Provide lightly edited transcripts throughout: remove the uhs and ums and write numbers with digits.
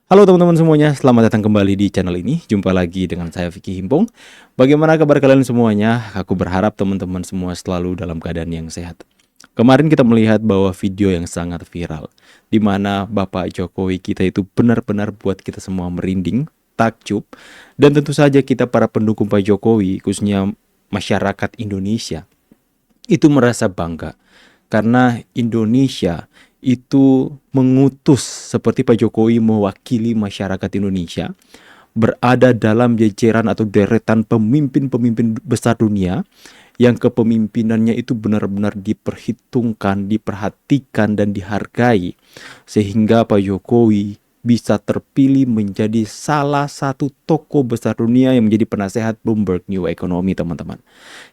Halo teman-teman semuanya, selamat datang kembali di channel ini. Jumpa lagi dengan saya Vicky Himpong. Bagaimana kabar kalian semuanya? Aku berharap teman-teman semua selalu dalam keadaan yang sehat. Kemarin kita melihat bahwa video yang sangat viral, di mana Bapak Jokowi kita itu benar-benar buat kita semua merinding, takjub, dan tentu saja kita para pendukung Pak Jokowi, khususnya masyarakat Indonesia, itu merasa bangga karena Indonesia itu mengutus seperti Pak Jokowi mewakili masyarakat Indonesia berada dalam jajaran atau deretan pemimpin-pemimpin besar dunia yang kepemimpinannya itu benar-benar diperhitungkan, diperhatikan dan dihargai sehingga Pak Jokowi bisa terpilih menjadi salah satu tokoh besar dunia yang menjadi penasehat Bloomberg New Economy, teman-teman.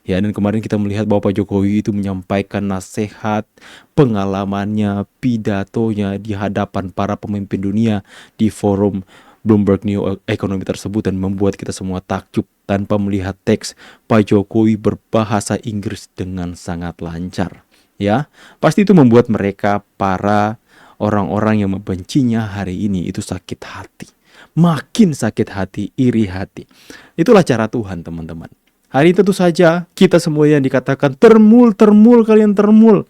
Ya, dan kemarin kita melihat bahwa Pak Jokowi itu menyampaikan nasihat, pengalamannya, pidatonya di hadapan para pemimpin dunia di forum Bloomberg New Economy tersebut dan membuat kita semua takjub tanpa melihat teks. Pak Jokowi berbahasa Inggris dengan sangat lancar. Ya, pasti itu membuat mereka para orang-orang yang membencinya hari ini itu sakit hati. Makin sakit hati, iri hati. Itulah cara Tuhan, teman-teman. Hari ini tentu saja kita semua yang dikatakan termul, kalian termul.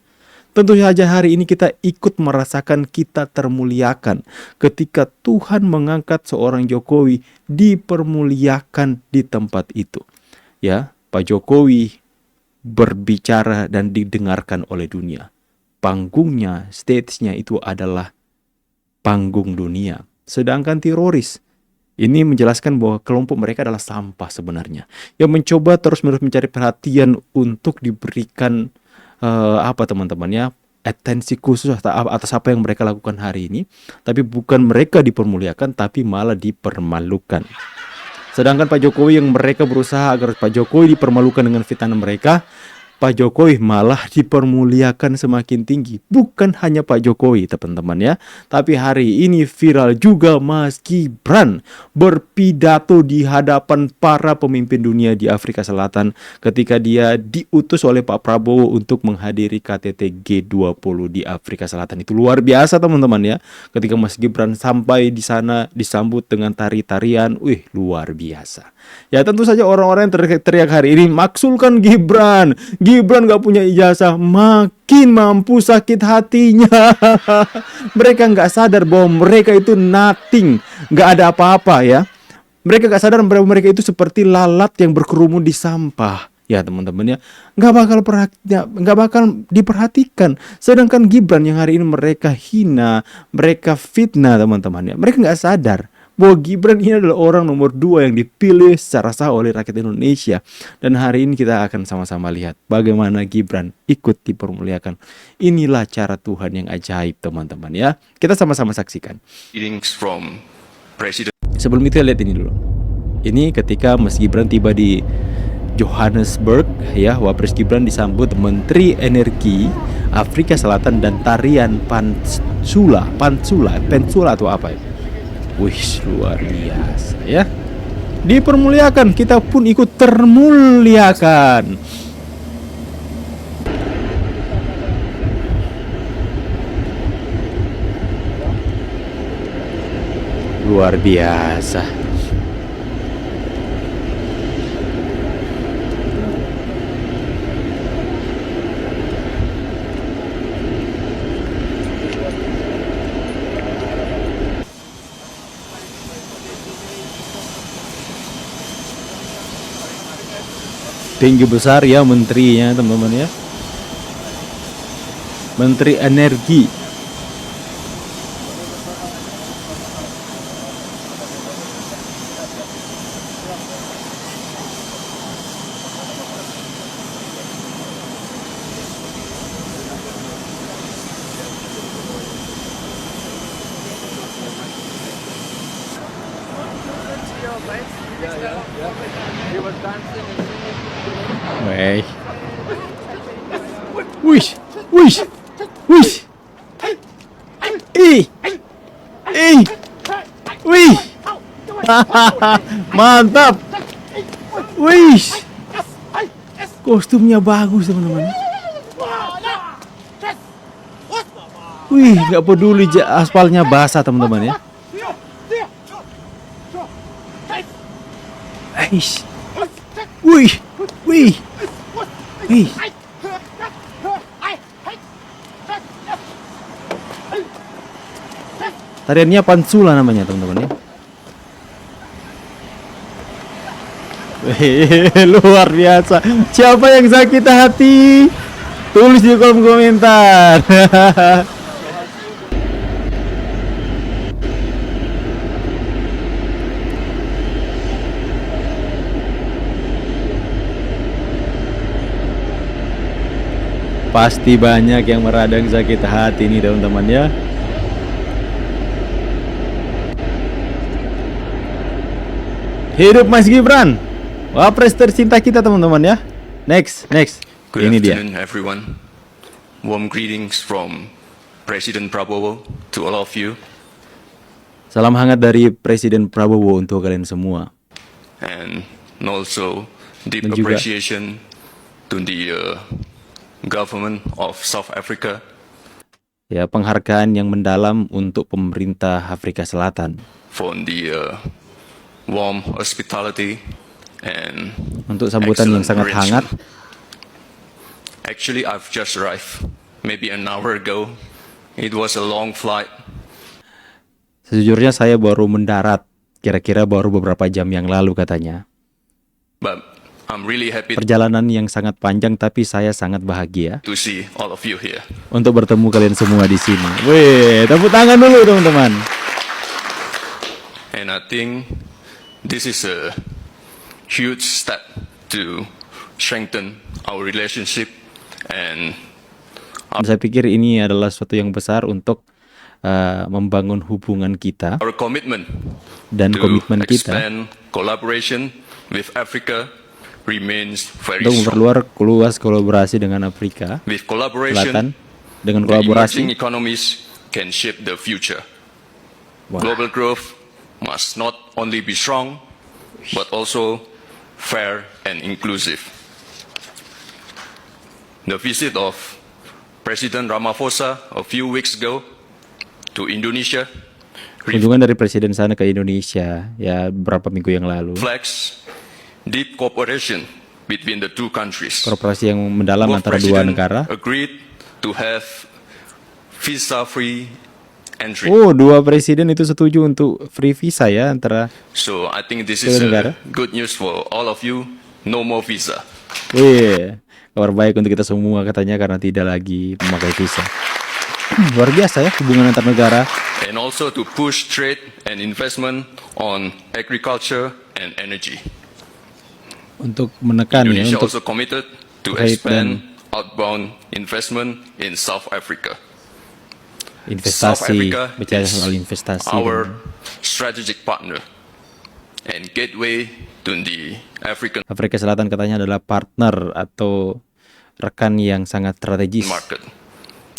Tentu saja hari ini kita ikut merasakan kita termuliakan ketika Tuhan mengangkat seorang Jokowi dipermuliakan di tempat itu. Ya, Pak Jokowi berbicara dan didengarkan oleh dunia. Panggungnya, stage-nya itu adalah panggung dunia. Sedangkan teroris ini menjelaskan bahwa kelompok mereka adalah sampah sebenarnya, yang mencoba terus-menerus mencari perhatian untuk diberikan teman-temannya atensi khusus atas apa yang mereka lakukan hari ini. Tapi bukan mereka dipermuliakan, tapi malah dipermalukan. Sedangkan Pak Jokowi yang mereka berusaha agar Pak Jokowi dipermalukan dengan fitnah mereka, Pak Jokowi malah dipermuliakan semakin tinggi. Bukan hanya Pak Jokowi, teman-teman ya. Tapi hari ini viral juga Mas Gibran berpidato di hadapan para pemimpin dunia di Afrika Selatan ketika dia diutus oleh Pak Prabowo untuk menghadiri KTT G20 di Afrika Selatan. Itu luar biasa, teman-teman ya. Ketika Mas Gibran sampai di sana disambut dengan tari-tarian, luar biasa. Ya, tentu saja orang-orang yang teriak hari ini maksulkan Gibran gak punya ijazah, makin mampu sakit hatinya. Mereka gak sadar bahwa mereka itu nothing, gak ada apa-apa ya. Mereka gak sadar bahwa mereka itu seperti lalat yang berkerumun di sampah. Ya teman-teman ya, gak bakal diperhatikan. Sedangkan Gibran yang hari ini mereka hina, mereka fitnah, teman-teman ya. Mereka gak sadar bahwa Gibran ini adalah orang nomor 2 yang dipilih secara sah oleh rakyat Indonesia. Dan hari ini kita akan sama-sama lihat bagaimana Gibran ikut dipermuliakan. Inilah cara Tuhan yang ajaib, teman-teman ya. Kita sama-sama saksikan. Sebelum itu lihat ini dulu. Ini ketika Mas Gibran tiba di Johannesburg ya, Wapres Gibran disambut Menteri Energi Afrika Selatan dan tarian Pansula atau apa ya. Wih, luar biasa ya. Dipermuliakan, kita pun ikut termuliakan. Luar biasa. Tinggi besar ya menterinya, teman-teman ya. Menteri Energi. Wih. Wih. Mantap. Wih. Kostumnya bagus, teman-teman. Wih, nggak peduli aspalnya basah, teman-teman ya. Eish. Wih, wih, wih. Tariannya pansula namanya teman-teman ya. Luar biasa. Siapa yang sakit hati? Tulis di kolom komentar. Pasti banyak yang meradang sakit hati nih teman-teman ya. Hidup Mas Gibran, wapres tercinta kita teman-teman ya. Next. Good Ini dia. afternoon, everyone. Warm greetings from President Prabowo to all of you, Salam hangat dari Presiden Prabowo untuk kalian semua. and also deep Dan juga- appreciation to the government of South Africa Ya, penghargaan yang mendalam untuk pemerintah Afrika Selatan for the warm hospitality and untuk sambutan yang sangat excellent hangat. arrangement. Actually, I've just arrived maybe an hour ago. It was a long flight. Sejujurnya saya baru mendarat, kira-kira baru beberapa jam yang lalu katanya. But I'm really happy Perjalanan yang sangat panjang tapi saya sangat bahagia to see all of you here. untuk bertemu kalian semua di sini. Wih, tepuk tangan dulu teman-teman. And I think this is a huge step to strengthen our relationship and Saya pikir ini adalah sesuatu yang besar untuk membangun hubungan kita our commitment dan to komitmen kita expand collaboration with Africa remains very untuk strong. memperluas luas kolaborasi dengan Afrika With Selatan. collaboration, Dengan the emerging kolaborasi, economies can shape the future. wah, Global growth must not only be strong, but also fair and inclusive. The visit of President Ramaphosa a few weeks ago to Indonesia kunjungan dari presiden sana ke Indonesia ya beberapa minggu yang lalu. reflects deep cooperation between the two countries. Kooperasi yang mendalam Both antara dua presidents negara. agreed to have visa-free entry. Oh, dua presiden itu setuju untuk free visa ya antara. So I think this Kedua is negara. good news for all of you. No more visa. Wih, kabar baik untuk kita semua katanya karena tidak lagi memakai visa. Luar biasa ya hubungan antar negara. And also to push trade and investment on agriculture and energy. Untuk menekan ya, Indonesia untuk also committed to terkait expand outbound investment in South Africa. South investasi, Africa bicara is soal investasi. our strategic partner and gateway to the African Afrika Selatan katanya adalah partner atau rekan yang sangat strategis market.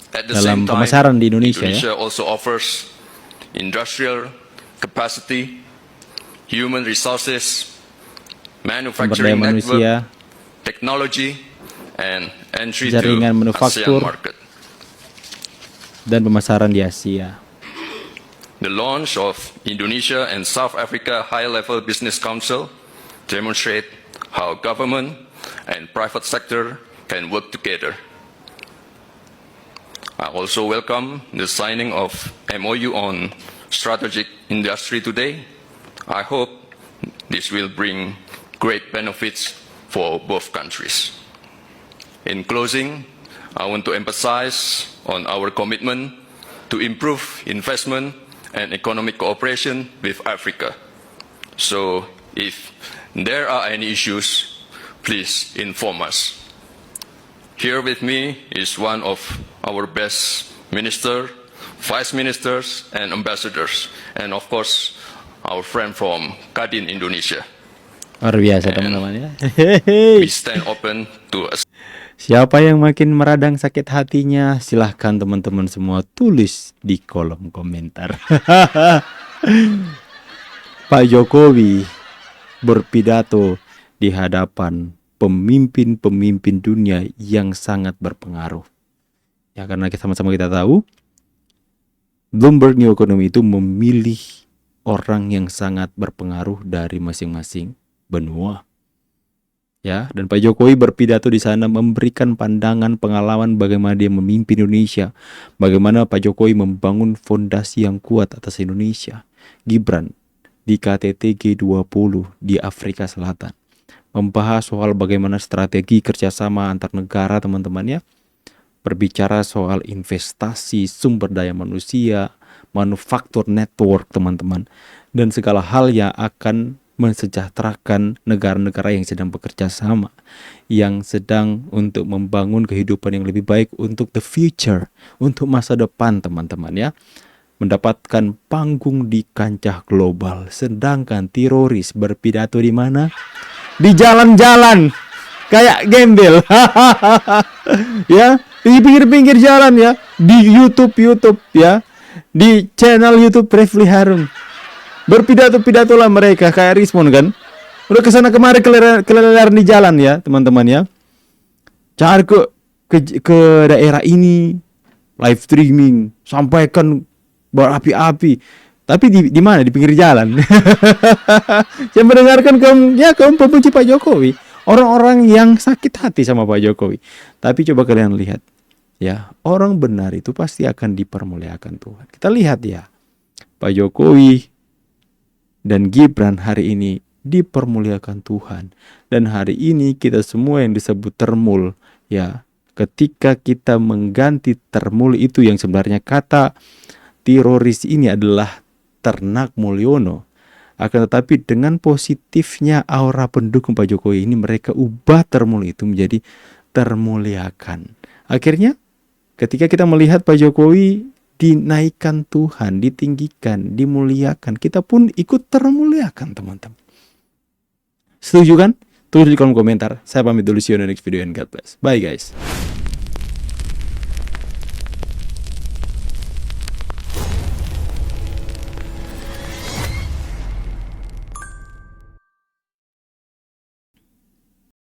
At the dalam same time, pemasaran di Indonesia ya. also offers industrial capacity, human resources, Sumber manufacturing daya network, manusia, technology, and entry jaringan to manufaktur, ASEAN market. dan pemasaran di Asia. The launch of Indonesia and South Africa High-Level Business Council demonstrate how government and private sector can work together. I also welcome the signing of MOU on strategic industry today. I hope this will bring great benefits for both countries. In closing, I want to emphasize on our commitment to improve investment and economic cooperation with Africa. So, if there are any issues, please inform us. Here with me is one of our best minister, vice ministers, and ambassadors, and of course, our friend from Kadin, Indonesia. Luar biasa teman-teman ya. We stand open to Siapa yang makin meradang sakit hatinya, silahkan teman-teman semua tulis di kolom komentar. Pak Jokowi berpidato di hadapan pemimpin-pemimpin dunia yang sangat berpengaruh. Ya, karena sama-sama kita tahu, Bloomberg New Economy itu memilih orang yang sangat berpengaruh dari masing-masing benua. Ya, dan Pak Jokowi berpidato di sana memberikan pandangan pengalaman bagaimana dia memimpin Indonesia, bagaimana Pak Jokowi membangun fondasi yang kuat atas Indonesia. Gibran di KTT G20 di Afrika Selatan membahas soal bagaimana strategi kerjasama antar negara, teman-teman ya. Berbicara soal investasi, sumber daya manusia, manufaktur network, teman-teman, dan segala hal yang akan mensejahterakan negara-negara yang sedang bekerja sama, yang sedang untuk membangun kehidupan yang lebih baik untuk the future, untuk masa depan, teman-teman ya. Mendapatkan panggung di kancah global, sedangkan teroris berpidato di mana? Di jalan-jalan kayak gembel. Ya, di pinggir-pinggir jalan ya, di YouTube ya, di channel YouTube Refli Harun. Berpidato lah mereka kayak Rismon kan. Udah kesana kemari kelelaran di jalan ya, teman-teman ya. Cari ke daerah ini, live streaming, sampaikan berapi-api. Tapi di mana? Di pinggir jalan. Saya mendengarkan kaum pemuji Pak Jokowi, orang-orang yang sakit hati sama Pak Jokowi. Tapi coba kalian lihat ya, orang benar itu pasti akan dipermuliakan Tuhan. Kita lihat ya, Pak Jokowi dan Gibran hari ini dipermuliakan Tuhan. Dan hari ini kita semua yang disebut termul ya, ketika kita mengganti termul itu, yang sebenarnya kata teroris ini adalah Ternak Mulyono. Akan tetapi dengan positifnya aura pendukung Pak Jokowi ini, mereka ubah termul itu menjadi termuliakan. Akhirnya ketika kita melihat Pak Jokowi dinaikkan Tuhan, ditinggikan, dimuliakan, kita pun ikut termuliakan, teman-teman. Setuju kan? Tulis di kolom komentar. Saya pamit dulu, see you in the next video and God bless. Bye guys.